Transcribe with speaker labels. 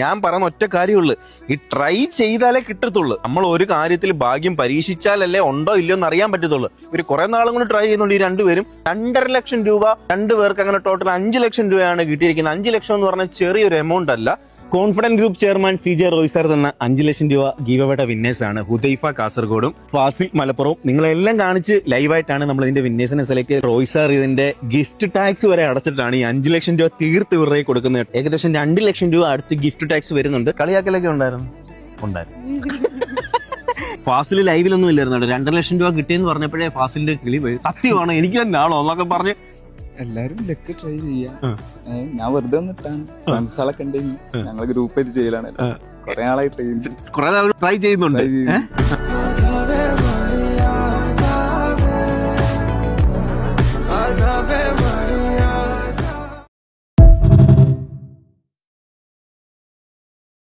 Speaker 1: ഞാൻ പറയുന്ന ഒറ്റ കാര്യമുള്ളൂ, ഈ ട്രൈ ചെയ്താലേ കിട്ടത്തുള്ളൂ. നമ്മൾ ഒരു കാര്യത്തിൽ ഭാഗ്യം പരീക്ഷിച്ചാലല്ലേ ഉണ്ടോ ഇല്ലയോ എന്ന് അറിയാൻ പറ്റത്തുള്ളൂ. ഒരു കുറെ നാളും കൊണ്ട് ട്രൈ ചെയ്യുന്നുണ്ട് ഈ രണ്ടുപേരും. 2.5 ലക്ഷം രൂപ രണ്ടുപേർക്ക്, അങ്ങനെ ടോട്ടൽ 5 ലക്ഷം രൂപയാണ് കിട്ടിയിരിക്കുന്നത്. 5 ലക്ഷം എന്ന് പറഞ്ഞാൽ ചെറിയൊരു എമൗണ്ട് അല്ല. Confident group chairman CJ Roy sir തന്ന 5 ലക്ഷം രൂപ ഗീവ് അവേയുടെ വിന്നേഴ്സ് ആണ് ഹുദൈഫ കാസർഗോഡും ഫാസിൽ മലപ്പുറവും. നിങ്ങളെല്ലാം കാണിച്ച് ലൈവായിട്ടാണ് നമ്മൾ ഇതിന്റെ വിന്നേഴ്സിനെ സെലക്ട് ചെയ്ത്. റോയ് സാർ ഇതിന്റെ ഗിഫ്റ്റ് ടാക്സ് വരെ അടച്ചിട്ടാണ് ഈ 5 ലക്ഷം രൂപ തീർത്ത് ഇവരുടെ കൊടുക്കുന്നത്. ഏകദേശം 2 ലക്ഷം രൂപ അടുത്ത് ഗിഫ്റ്റ് ടാക്സ് വരുന്നുണ്ട്. കളിയാക്കലൊക്കെ ഉണ്ടായിരുന്നു. ഫാസിൽ ലൈവിലൊന്നും ഇല്ലായിരുന്നു. 2 ലക്ഷം രൂപ കിട്ടിയെന്ന് പറഞ്ഞപ്പോഴേ ഫാസിലിന്റെ കിളി പോയി. സത്യമാണ്, എനിക്ക് തന്നെയാണോ എന്നൊക്കെ പറഞ്ഞ്
Speaker 2: എല്ലാരും ലക്ക് ട്രൈ ചെയ്യാം. ഞാൻ വെറുതെ വന്നിട്ടാണ്, ഫ്രണ്ട്സുകളൊക്കെ ഉണ്ടെങ്കിൽ ഞങ്ങൾ ഗ്രൂപ്പ് ആയിട്ട് ചെയ്യലാണ്. കുറെ നാളായി ട്രൈ
Speaker 1: ട്രൈ ചെയ്യുന്നുണ്ട്.